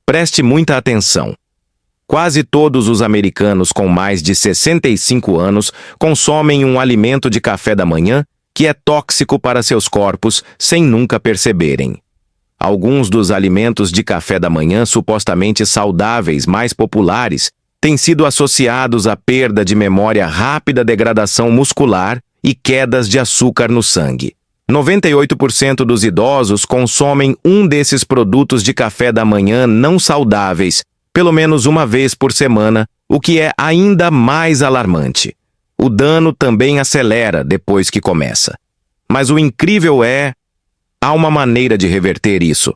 Preste muita atenção. Quase todos os americanos com mais de 65 anos consomem um alimento de café da manhã que é tóxico para seus corpos sem nunca perceberem. Alguns dos alimentos de café da manhã supostamente saudáveis mais populares têm sido associados à perda de memória, rápida degradação muscular e quedas de açúcar no sangue. 98% dos idosos consomem um desses produtos de café da manhã não saudáveis, pelo menos uma vez por semana, o que é ainda mais alarmante. O dano também acelera depois que começa. Mas o incrível é, há uma maneira de reverter isso.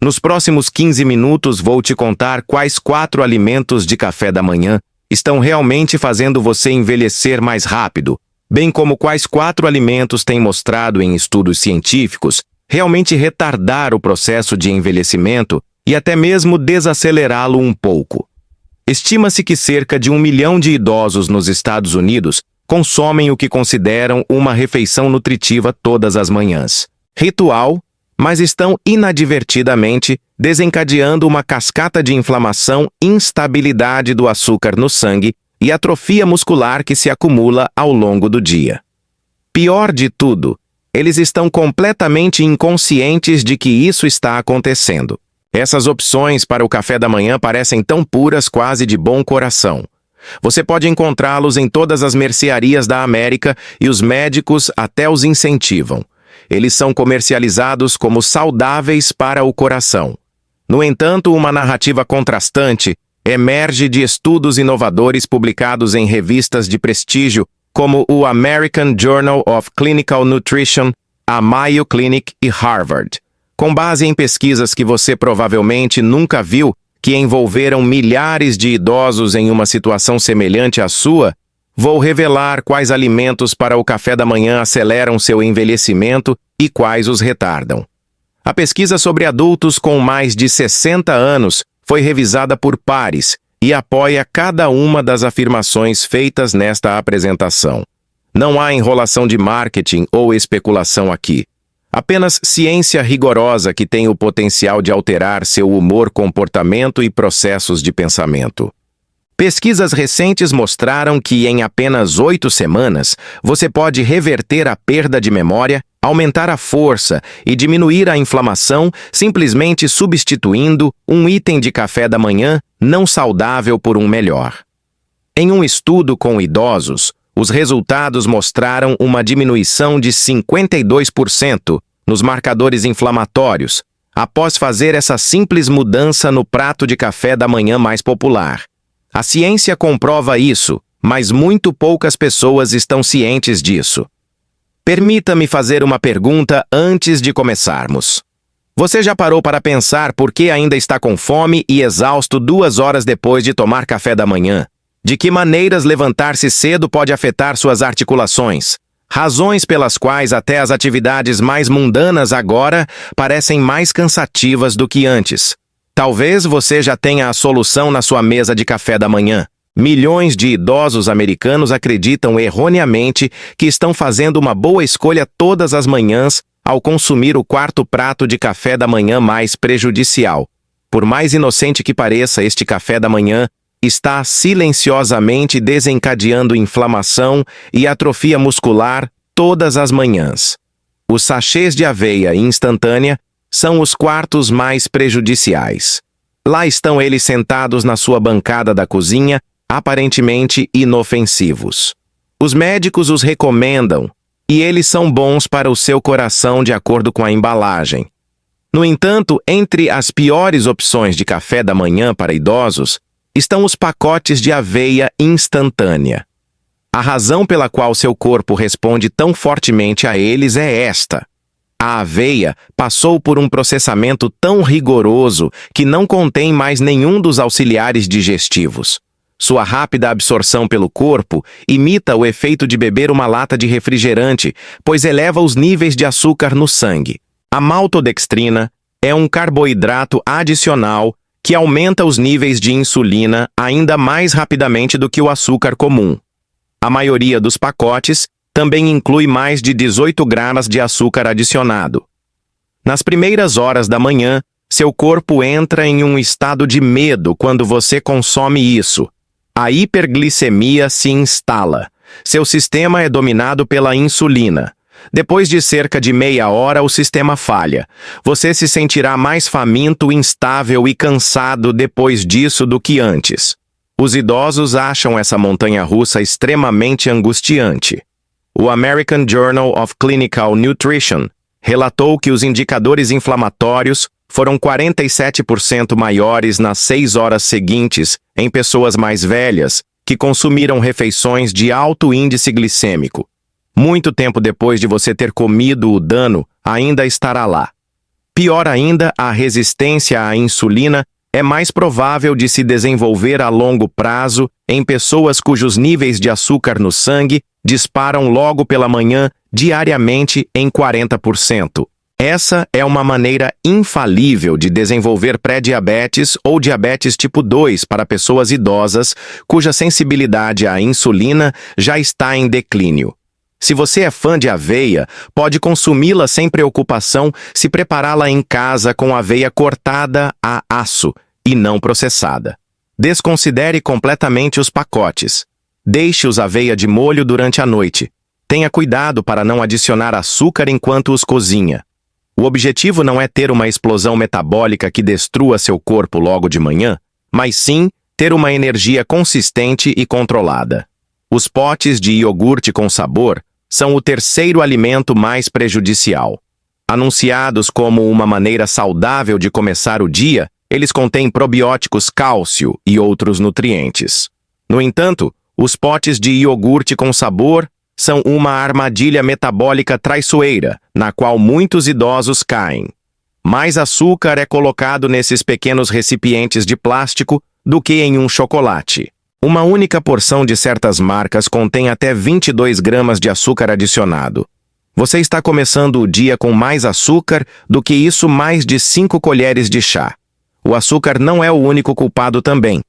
Nos próximos 15 minutos vou te contar quais 4 alimentos de café da manhã estão realmente fazendo você envelhecer mais rápido, bem como quais 4 alimentos têm mostrado em estudos científicos realmente retardar o processo de envelhecimento e até mesmo desacelerá-lo um pouco. Estima-se que cerca de 1 milhão de idosos nos Estados Unidos consomem o que consideram uma refeição nutritiva todas as manhãs. Ritual, mas estão inadvertidamente desencadeando uma cascata de inflamação, instabilidade do açúcar no sangue e atrofia muscular que se acumula ao longo do dia. Pior de tudo, eles estão completamente inconscientes de que isso está acontecendo. Essas opções para o café da manhã parecem tão puras, quase de bom coração. Você pode encontrá-los em todas as mercearias da América e os médicos até os incentivam. Eles são comercializados como saudáveis para o coração. No entanto, uma narrativa contrastante emerge de estudos inovadores publicados em revistas de prestígio como o American Journal of Clinical Nutrition, a Mayo Clinic e Harvard. Com base em pesquisas que você provavelmente nunca viu, que envolveram milhares de idosos em uma situação semelhante à sua, vou revelar quais alimentos para o café da manhã aceleram seu envelhecimento e quais os retardam. A pesquisa sobre adultos com mais de 60 anos foi revisada por pares e apoia cada uma das afirmações feitas nesta apresentação. Não há enrolação de marketing ou especulação aqui. Apenas ciência rigorosa que tem o potencial de alterar seu humor, comportamento e processos de pensamento. Pesquisas recentes mostraram que em apenas 8 semanas você pode reverter a perda de memória, aumentar a força e diminuir a inflamação simplesmente substituindo um item de café da manhã não saudável por um melhor. Em um estudo com idosos, os resultados mostraram uma diminuição de 52% nos marcadores inflamatórios após fazer essa simples mudança no prato de café da manhã mais popular. A ciência comprova isso, mas muito poucas pessoas estão cientes disso. Permita-me fazer uma pergunta antes de começarmos. Você já parou para pensar por que ainda está com fome e exausto 2 horas depois de tomar café da manhã? De que maneiras levantar-se cedo pode afetar suas articulações? Razões pelas quais até as atividades mais mundanas agora parecem mais cansativas do que antes. Talvez você já tenha a solução na sua mesa de café da manhã. Milhões de idosos americanos acreditam erroneamente que estão fazendo uma boa escolha todas as manhãs ao consumir o 4º prato de café da manhã mais prejudicial. Por mais inocente que pareça, este café da manhã está silenciosamente desencadeando inflamação e atrofia muscular todas as manhãs. Os sachês de aveia instantânea são os 4º mais prejudiciais. Lá estão eles sentados na sua bancada da cozinha, aparentemente inofensivos. Os médicos os recomendam, e eles são bons para o seu coração de acordo com a embalagem. No entanto, entre as piores opções de café da manhã para idosos estão os pacotes de aveia instantânea. A razão pela qual seu corpo responde tão fortemente a eles é esta. A aveia passou por um processamento tão rigoroso que não contém mais nenhum dos auxiliares digestivos. Sua rápida absorção pelo corpo imita o efeito de beber uma lata de refrigerante, pois eleva os níveis de açúcar no sangue. A maltodextrina é um carboidrato adicional que aumenta os níveis de insulina ainda mais rapidamente do que o açúcar comum. A maioria dos pacotes também inclui mais de 18 gramas de açúcar adicionado. Nas primeiras horas da manhã, Seu corpo entra em um estado de medo quando você consome isso. A hiperglicemia se instala. Seu sistema é dominado pela insulina. Depois de cerca de meia hora, o sistema falha. Você se sentirá mais faminto, instável e cansado depois disso do que antes. Os idosos acham essa montanha-russa extremamente angustiante. O American Journal of Clinical Nutrition relatou que os indicadores inflamatórios foram 47% maiores nas 6 horas seguintes em pessoas mais velhas que consumiram refeições de alto índice glicêmico. Muito tempo depois de você ter comido, o dano ainda estará lá. Pior ainda, a resistência à insulina é mais provável de se desenvolver a longo prazo em pessoas cujos níveis de açúcar no sangue disparam logo pela manhã diariamente em 40%. Essa é uma maneira infalível de desenvolver pré-diabetes ou diabetes tipo 2 para pessoas idosas cuja sensibilidade à insulina já está em declínio. Se você é fã de aveia, pode consumi-la sem preocupação se prepará-la em casa com aveia cortada a aço e não processada. Desconsidere completamente os pacotes. Deixe-os aveia de molho durante a noite. Tenha cuidado para não adicionar açúcar enquanto os cozinha. O objetivo não é ter uma explosão metabólica que destrua seu corpo logo de manhã, mas sim ter uma energia consistente e controlada. Os potes de iogurte com sabor são o terceiro alimento mais prejudicial. Anunciados como uma maneira saudável de começar o dia, eles contêm probióticos, cálcio e outros nutrientes. No entanto, os potes de iogurte com sabor são uma armadilha metabólica traiçoeira, na qual muitos idosos caem. Mais açúcar é colocado nesses pequenos recipientes de plástico do que em um chocolate. Uma única porção de certas marcas contém até 22 gramas de açúcar adicionado. Você está começando o dia com mais açúcar do que isso, mais de 5 colheres de chá. O açúcar não é o único culpado também.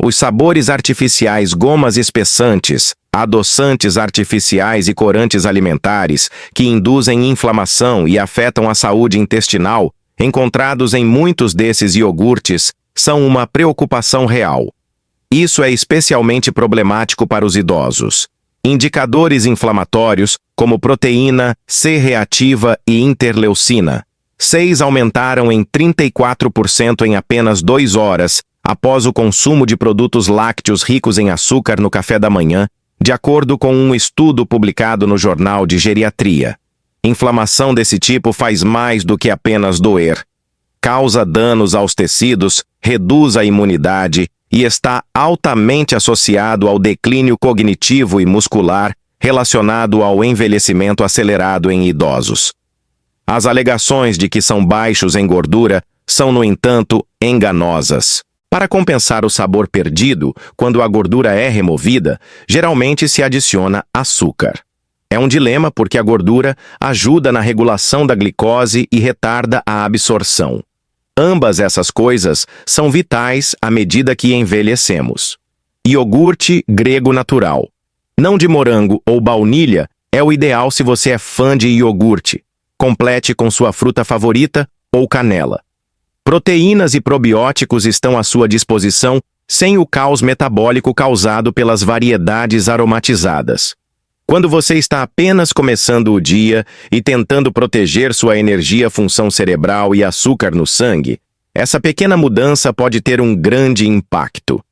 Os sabores artificiais, gomas espessantes, adoçantes artificiais e corantes alimentares que induzem inflamação e afetam a saúde intestinal, encontrados em muitos desses iogurtes, são uma preocupação real. Isso é especialmente problemático para os idosos. Indicadores inflamatórios, como proteína C reativa e interleucina 6 aumentaram em 34% em apenas 2 horas após o consumo de produtos lácteos ricos em açúcar no café da manhã, de acordo com um estudo publicado no Jornal de Geriatria. Inflamação desse tipo faz mais do que apenas doer. Causa danos aos tecidos, reduz a imunidade e está altamente associado ao declínio cognitivo e muscular relacionado ao envelhecimento acelerado em idosos. As alegações de que são baixos em gordura são, no entanto, enganosas. Para compensar o sabor perdido, quando a gordura é removida, geralmente se adiciona açúcar. É um dilema porque a gordura ajuda na regulação da glicose e retarda a absorção. Ambas essas coisas são vitais à medida que envelhecemos. Iogurte grego natural. Não de morango ou baunilha, é o ideal se você é fã de iogurte. Complete com sua fruta favorita ou canela. Proteínas e probióticos estão à sua disposição sem o caos metabólico causado pelas variedades aromatizadas. Quando você está apenas começando o dia e tentando proteger sua energia, função cerebral e açúcar no sangue, essa pequena mudança pode ter um grande impacto.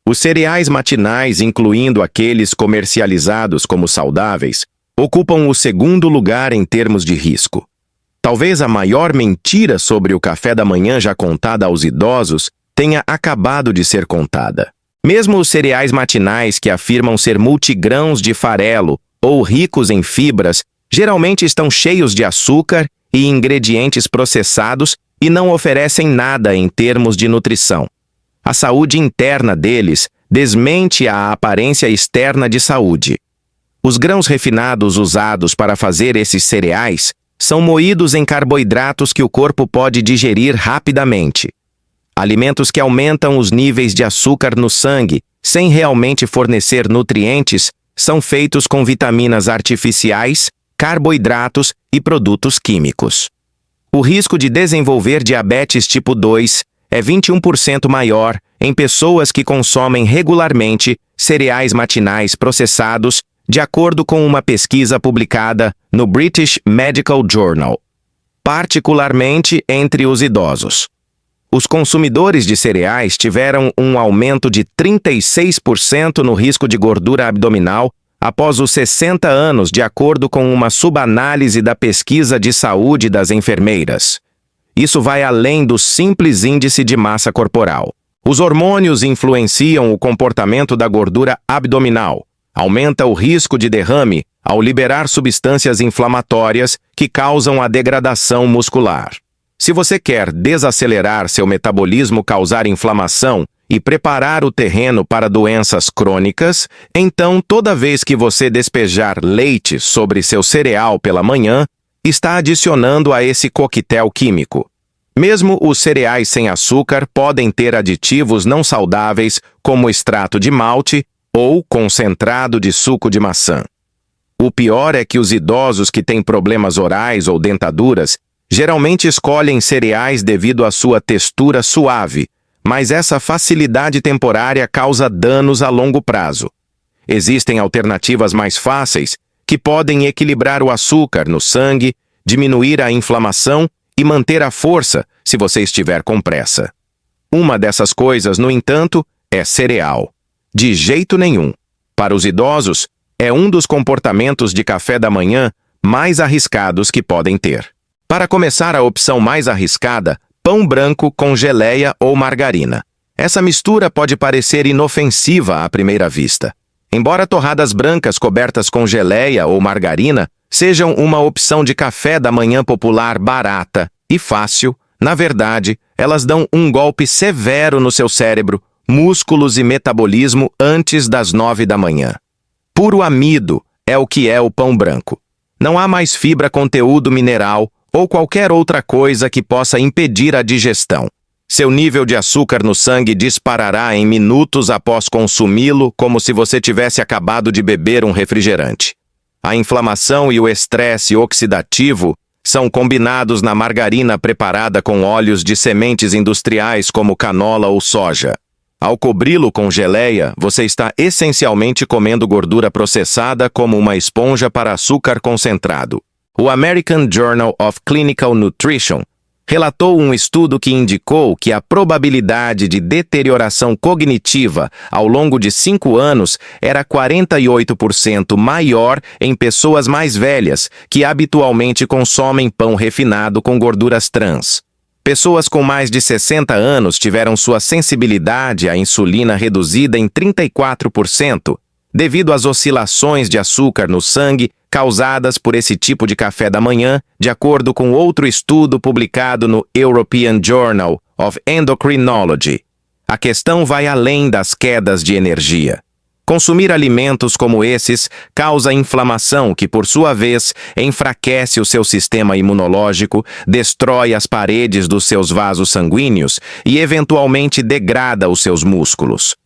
Os cereais matinais, incluindo aqueles comercializados como saudáveis, ocupam o segundo lugar em termos de risco. Talvez a maior mentira sobre o café da manhã já contada aos idosos tenha acabado de ser contada. Mesmo os cereais matinais que afirmam ser multigrãos de farelo ou ricos em fibras, geralmente estão cheios de açúcar e ingredientes processados e não oferecem nada em termos de nutrição. A saúde interna deles desmente a aparência externa de saúde. Os grãos refinados usados para fazer esses cereais são moídos em carboidratos que o corpo pode digerir rapidamente. Alimentos que aumentam os níveis de açúcar no sangue, sem realmente fornecer nutrientes, são feitos com vitaminas artificiais, carboidratos e produtos químicos. O risco de desenvolver diabetes tipo 2 é 21% maior em pessoas que consomem regularmente cereais matinais processados, de acordo com uma pesquisa publicada no British Medical Journal, particularmente entre os idosos. Os consumidores de cereais tiveram um aumento de 36% no risco de gordura abdominal após os 60 anos, de acordo com uma subanálise da pesquisa de saúde das enfermeiras. Isso vai além do simples índice de massa corporal. Os hormônios influenciam o comportamento da gordura abdominal. Aumenta o risco de derrame ao liberar substâncias inflamatórias que causam a degradação muscular. Se você quer desacelerar seu metabolismo, causar inflamação e preparar o terreno para doenças crônicas, então toda vez que você despejar leite sobre seu cereal pela manhã, está adicionando a esse coquetel químico. Mesmo os cereais sem açúcar podem ter aditivos não saudáveis, como extrato de malte ou concentrado de suco de maçã. O pior é que os idosos que têm problemas orais ou dentaduras geralmente escolhem cereais devido à sua textura suave, mas essa facilidade temporária causa danos a longo prazo. Existem alternativas mais fáceis que podem equilibrar o açúcar no sangue, diminuir a inflamação e manter a força se você estiver com pressa. Uma dessas coisas, no entanto, é cereal. De jeito nenhum. Para os idosos, é um dos comportamentos de café da manhã mais arriscados que podem ter. Para começar, a opção mais arriscada, pão branco com geleia ou margarina. Essa mistura pode parecer inofensiva à primeira vista. Embora torradas brancas cobertas com geleia ou margarina sejam uma opção de café da manhã popular barata e fácil, na verdade, elas dão um golpe severo no seu cérebro, músculos e metabolismo antes das 9 da manhã. Puro amido é o que é o pão branco. Não há mais fibra, conteúdo mineral ou qualquer outra coisa que possa impedir a digestão. Seu nível de açúcar no sangue disparará em minutos após consumi-lo, como se você tivesse acabado de beber um refrigerante. A inflamação e o estresse oxidativo são combinados na margarina preparada com óleos de sementes industriais como canola ou soja. Ao cobri-lo com geleia, você está essencialmente comendo gordura processada como uma esponja para açúcar concentrado. O American Journal of Clinical Nutrition relatou um estudo que indicou que a probabilidade de deterioração cognitiva ao longo de 5 anos era 48% maior em pessoas mais velhas que habitualmente consomem pão refinado com gorduras trans. Pessoas com mais de 60 anos tiveram sua sensibilidade à insulina reduzida em 34%, devido às oscilações de açúcar no sangue causadas por esse tipo de café da manhã, de acordo com outro estudo publicado no European Journal of Endocrinology. A questão vai além das quedas de energia. Consumir alimentos como esses causa inflamação que, por sua vez, enfraquece o seu sistema imunológico, destrói as paredes dos seus vasos sanguíneos e, eventualmente, degrada os seus músculos.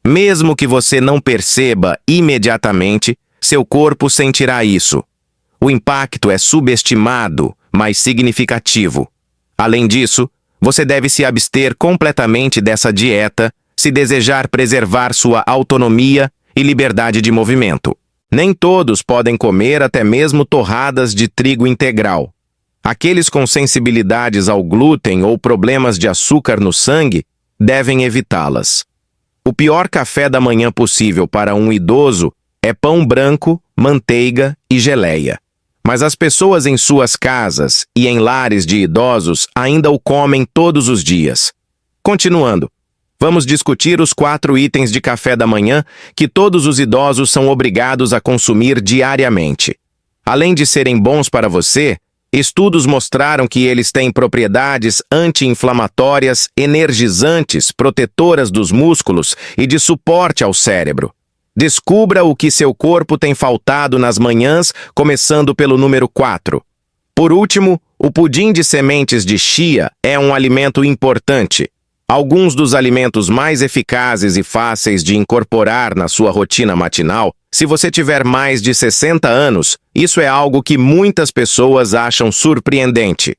Mesmo que você não perceba imediatamente, seu corpo sentirá isso. O impacto é subestimado, mas significativo. Além disso, você deve se abster completamente dessa dieta se desejar preservar sua autonomia e liberdade de movimento. Nem todos podem comer até mesmo torradas de trigo integral. Aqueles com sensibilidades ao glúten ou problemas de açúcar no sangue devem evitá-las. O pior café da manhã possível para um idoso é pão branco, manteiga e geleia. Mas as pessoas em suas casas e em lares de idosos ainda o comem todos os dias. Continuando, vamos discutir os 4 itens de café da manhã que todos os idosos são obrigados a consumir diariamente. Além de serem bons para você, estudos mostraram que eles têm propriedades anti-inflamatórias, energizantes, protetoras dos músculos e de suporte ao cérebro. Descubra o que seu corpo tem faltado nas manhãs, começando pelo número 4. Por último, o pudim de sementes de chia é um alimento importante. Alguns dos alimentos mais eficazes e fáceis de incorporar na sua rotina matinal, se você tiver mais de 60 anos, isso é algo que muitas pessoas acham surpreendente.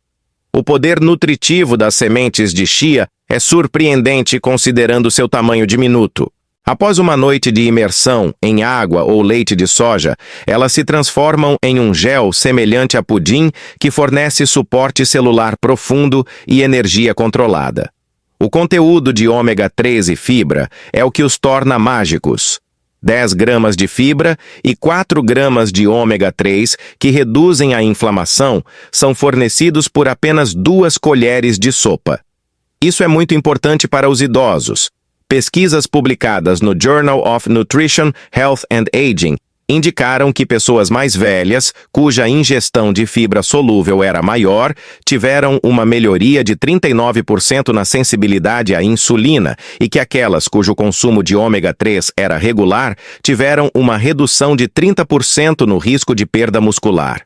O poder nutritivo das sementes de chia é surpreendente considerando seu tamanho diminuto. Após uma noite de imersão em água ou leite de soja, elas se transformam em um gel semelhante a pudim que fornece suporte celular profundo e energia controlada. O conteúdo de ômega 3 e fibra é o que os torna mágicos. 10 gramas de fibra e 4 gramas de ômega 3, que reduzem a inflamação, são fornecidos por apenas 2 colheres de sopa. Isso é muito importante para os idosos. Pesquisas publicadas no Journal of Nutrition, Health and Aging indicaram que pessoas mais velhas, cuja ingestão de fibra solúvel era maior, tiveram uma melhoria de 39% na sensibilidade à insulina e que aquelas cujo consumo de ômega 3 era regular tiveram uma redução de 30% no risco de perda muscular.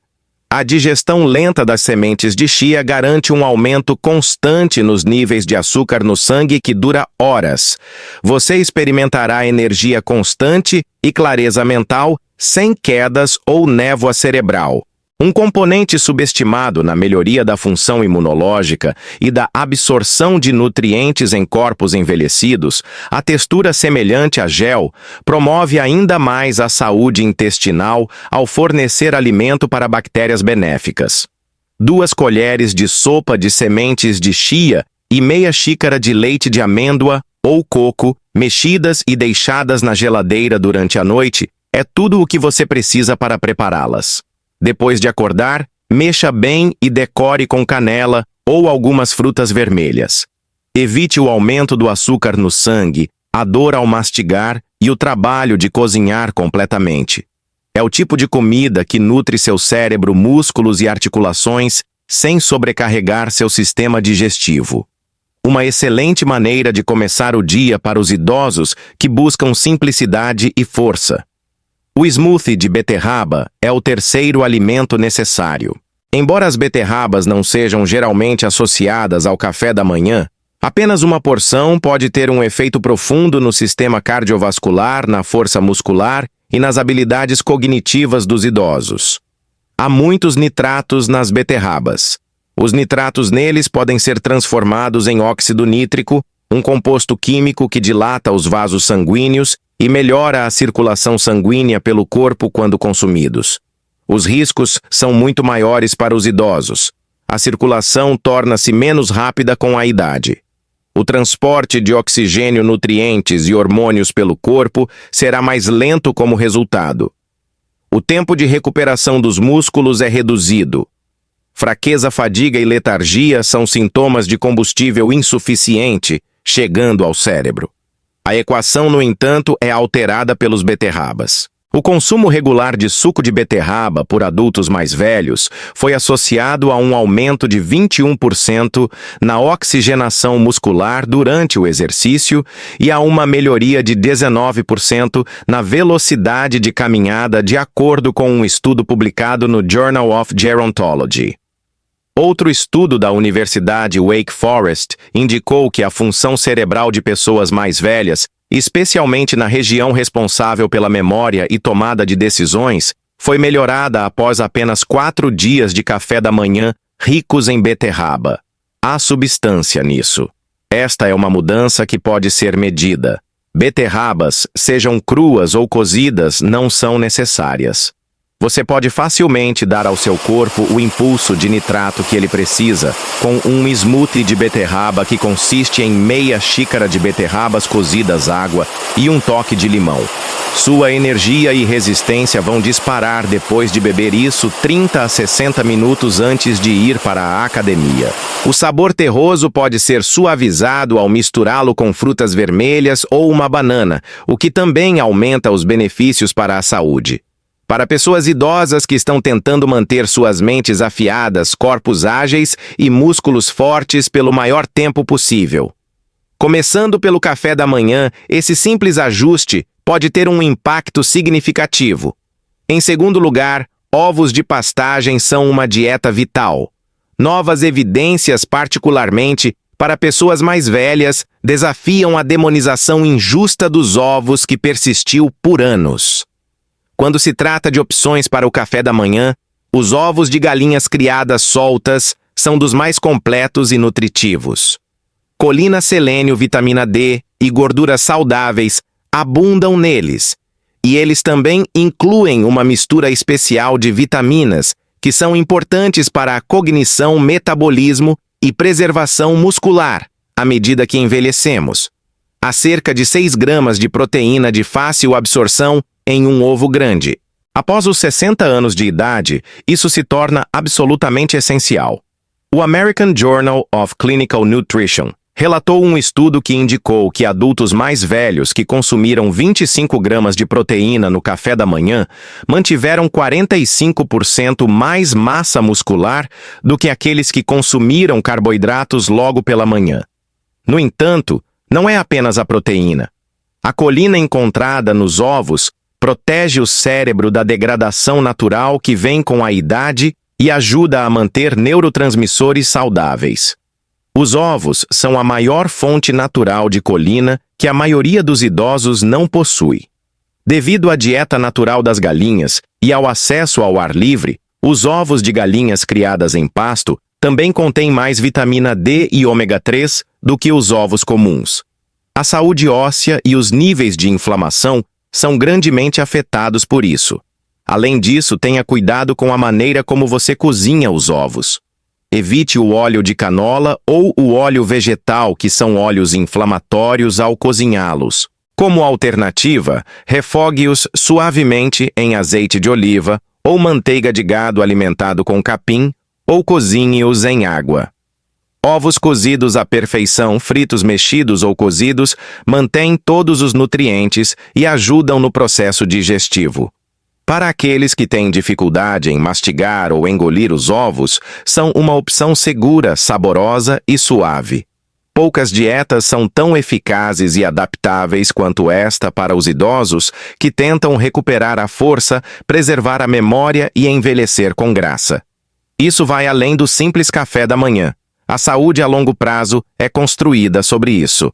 A digestão lenta das sementes de chia garante um aumento constante nos níveis de açúcar no sangue que dura horas. Você experimentará energia constante e clareza mental sem quedas ou névoa cerebral. Um componente subestimado na melhoria da função imunológica e da absorção de nutrientes em corpos envelhecidos, a textura semelhante a gel promove ainda mais a saúde intestinal ao fornecer alimento para bactérias benéficas. 2 colheres de sopa de sementes de chia e meia xícara de leite de amêndoa ou coco, mexidas e deixadas na geladeira durante a noite, é tudo o que você precisa para prepará-las. Depois de acordar, mexa bem e decore com canela ou algumas frutas vermelhas. Evite o aumento do açúcar no sangue, a dor ao mastigar e o trabalho de cozinhar completamente. É o tipo de comida que nutre seu cérebro, músculos e articulações sem sobrecarregar seu sistema digestivo. Uma excelente maneira de começar o dia para os idosos que buscam simplicidade e força. O smoothie de beterraba é o terceiro alimento necessário. Embora as beterrabas não sejam geralmente associadas ao café da manhã, apenas uma porção pode ter um efeito profundo no sistema cardiovascular, na força muscular e nas habilidades cognitivas dos idosos. Há muitos nitratos nas beterrabas. Os nitratos neles podem ser transformados em óxido nítrico, um composto químico que dilata os vasos sanguíneos e melhora a circulação sanguínea pelo corpo quando consumidos. Os riscos são muito maiores para os idosos. A circulação torna-se menos rápida com a idade. O transporte de oxigênio, nutrientes e hormônios pelo corpo será mais lento como resultado. O tempo de recuperação dos músculos é reduzido. Fraqueza, fadiga e letargia são sintomas de combustível insuficiente chegando ao cérebro. A equação, no entanto, é alterada pelos beterrabas. O consumo regular de suco de beterraba por adultos mais velhos foi associado a um aumento de 21% na oxigenação muscular durante o exercício e a uma melhoria de 19% na velocidade de caminhada, de acordo com um estudo publicado no Journal of Gerontology. Outro estudo da Universidade Wake Forest indicou que a função cerebral de pessoas mais velhas, especialmente na região responsável pela memória e tomada de decisões, foi melhorada após apenas 4 dias de café da manhã ricos em beterraba. Há substância nisso. Esta é uma mudança que pode ser medida. Beterrabas, sejam cruas ou cozidas, não são necessárias. Você pode facilmente dar ao seu corpo o impulso de nitrato que ele precisa com um smoothie de beterraba que consiste em meia xícara de beterrabas cozidas, água e um toque de limão. Sua energia e resistência vão disparar depois de beber isso 30 a 60 minutos antes de ir para a academia. O sabor terroso pode ser suavizado ao misturá-lo com frutas vermelhas ou uma banana, o que também aumenta os benefícios para a saúde. Para pessoas idosas que estão tentando manter suas mentes afiadas, corpos ágeis e músculos fortes pelo maior tempo possível. Começando pelo café da manhã, esse simples ajuste pode ter um impacto significativo. Em segundo lugar, ovos de pastagem são uma dieta vital. Novas evidências, particularmente para pessoas mais velhas, desafiam a demonização injusta dos ovos que persistiu por anos. Quando se trata de opções para o café da manhã, os ovos de galinhas criadas soltas, são dos mais completos e nutritivos. Colina, selênio, vitamina D e gorduras saudáveis abundam neles, e eles também incluem uma mistura especial de vitaminas que são importantes para a cognição, metabolismo e preservação muscular à medida que envelhecemos. Há cerca de 6 gramas de proteína de fácil absorção em um ovo grande. Após os 60 anos de idade, isso se torna absolutamente essencial. O American Journal of Clinical Nutrition relatou um estudo que indicou que adultos mais velhos que consumiram 25 gramas de proteína no café da manhã mantiveram 45% mais massa muscular do que aqueles que consumiram carboidratos logo pela manhã. No entanto, não é apenas a proteína. A colina encontrada nos ovos protege o cérebro da degradação natural que vem com a idade e ajuda a manter neurotransmissores saudáveis. Os ovos são a maior fonte natural de colina que a maioria dos idosos não possui. Devido à dieta natural das galinhas e ao acesso ao ar livre, os ovos de galinhas criadas em pasto também contêm mais vitamina D e ômega 3 do que os ovos comuns. A saúde óssea e os níveis de inflamação são grandemente afetados por isso. Além disso, tenha cuidado com a maneira como você cozinha os ovos. Evite o óleo de canola ou o óleo vegetal, que são óleos inflamatórios, ao cozinhá-los. Como alternativa, refogue-os suavemente em azeite de oliva ou manteiga de gado alimentado com capim, ou cozinhe-os em água. Ovos cozidos à perfeição, fritos, mexidos ou cozidos, mantêm todos os nutrientes e ajudam no processo digestivo. Para aqueles que têm dificuldade em mastigar ou engolir os ovos, são uma opção segura, saborosa e suave. Poucas dietas são tão eficazes e adaptáveis quanto esta para os idosos que tentam recuperar a força, preservar a memória e envelhecer com graça. Isso vai além do simples café da manhã. A saúde a longo prazo é construída sobre isso.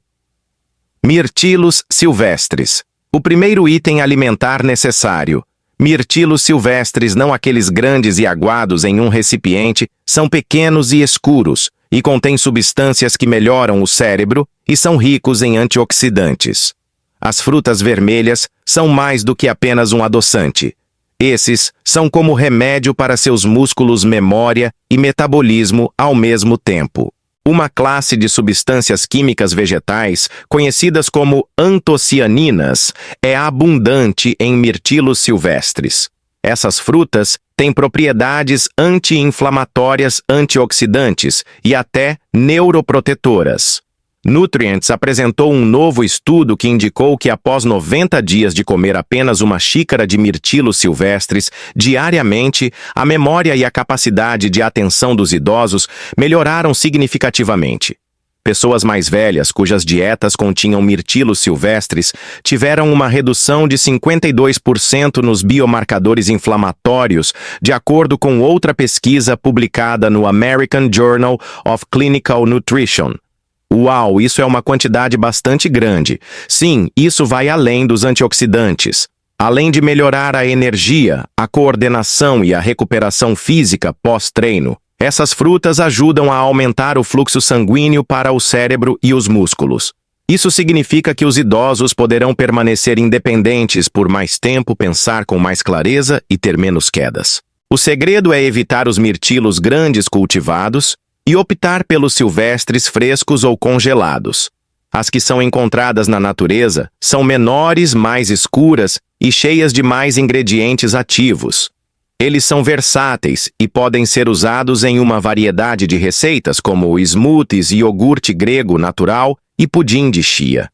Mirtilos silvestres. O primeiro item alimentar necessário. Mirtilos silvestres, não aqueles grandes e aguados em um recipiente, são pequenos e escuros e contêm substâncias que melhoram o cérebro e são ricos em antioxidantes. As frutas vermelhas são mais do que apenas um adoçante. Esses são como remédio para seus músculos, memória e metabolismo ao mesmo tempo. Uma classe de substâncias químicas vegetais, conhecidas como antocianinas, é abundante em mirtilos silvestres. Essas frutas têm propriedades anti-inflamatórias, antioxidantes e até neuroprotetoras. Nutrients apresentou um novo estudo que indicou que após 90 dias de comer apenas uma xícara de mirtilos silvestres diariamente, a memória e a capacidade de atenção dos idosos melhoraram significativamente. Pessoas mais velhas cujas dietas continham mirtilos silvestres tiveram uma redução de 52% nos biomarcadores inflamatórios, de acordo com outra pesquisa publicada no American Journal of Clinical Nutrition. Uau, isso é uma quantidade bastante grande. Sim, isso vai além dos antioxidantes. Além de melhorar a energia, a coordenação e a recuperação física pós-treino, essas frutas ajudam a aumentar o fluxo sanguíneo para o cérebro e os músculos. Isso significa que os idosos poderão permanecer independentes por mais tempo, pensar com mais clareza e ter menos quedas. O segredo é evitar os mirtilos grandes cultivados e optar pelos silvestres frescos ou congelados. As que são encontradas na natureza são menores, mais escuras e cheias de mais ingredientes ativos. Eles são versáteis e podem ser usados em uma variedade de receitas, como smoothies, iogurte grego natural e pudim de chia.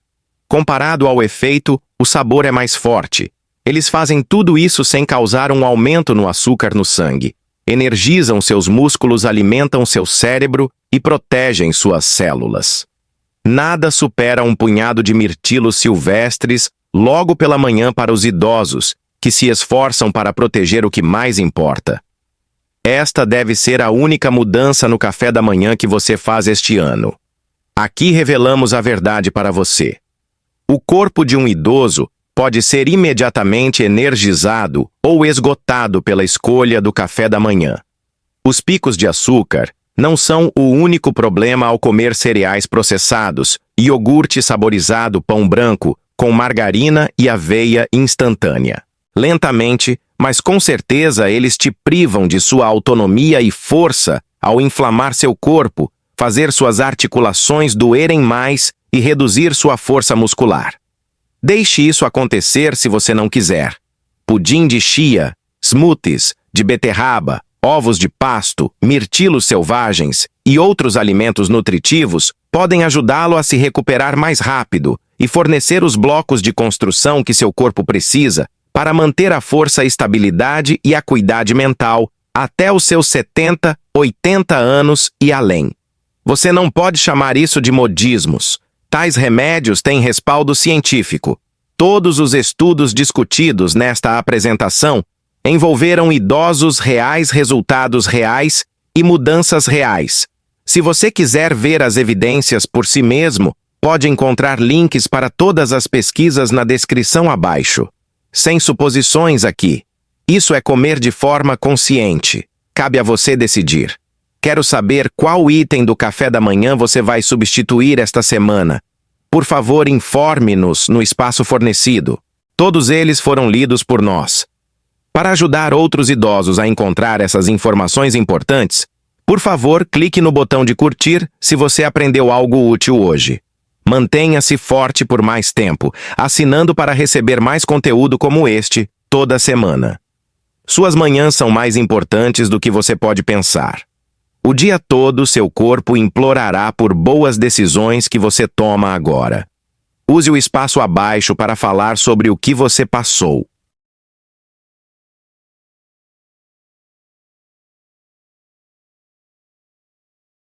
Comparado ao efeito, o sabor é mais forte. Eles fazem tudo isso sem causar um aumento no açúcar no sangue. Energizam seus músculos, alimentam seu cérebro e protegem suas células. Nada supera um punhado de mirtilos silvestres logo pela manhã para os idosos, que se esforçam para proteger o que mais importa. Esta deve ser a única mudança no café da manhã que você faz este ano. Aqui revelamos a verdade para você. O corpo de um idoso pode ser imediatamente energizado ou esgotado pela escolha do café da manhã. Os picos de açúcar não são o único problema ao comer cereais processados, iogurte saborizado, pão branco, com margarina e aveia instantânea. Lentamente, mas com certeza eles te privam de sua autonomia e força ao inflamar seu corpo, fazer suas articulações doerem mais e reduzir sua força muscular. Deixe isso acontecer se você não quiser. Pudim de chia, smoothies de beterraba, ovos de pasto, mirtilos selvagens e outros alimentos nutritivos podem ajudá-lo a se recuperar mais rápido e fornecer os blocos de construção que seu corpo precisa para manter a força, a estabilidade e a acuidade mental até os seus 70, 80 anos e além. Você não pode chamar isso de modismos. Tais remédios têm respaldo científico. Todos os estudos discutidos nesta apresentação envolveram idosos reais, resultados reais e mudanças reais. Se você quiser ver as evidências por si mesmo, pode encontrar links para todas as pesquisas na descrição abaixo. Sem suposições aqui. Isso é comer de forma consciente. Cabe a você decidir. Quero saber qual item do café da manhã você vai substituir esta semana. Por favor, informe-nos no espaço fornecido. Todos eles foram lidos por nós. Para ajudar outros idosos a encontrar essas informações importantes, por favor, clique no botão de curtir se você aprendeu algo útil hoje. Mantenha-se forte por mais tempo, assinando para receber mais conteúdo como este toda semana. Suas manhãs são mais importantes do que você pode pensar. O dia todo, seu corpo implorará por boas decisões que você toma agora. Use o espaço abaixo para falar sobre o que você passou.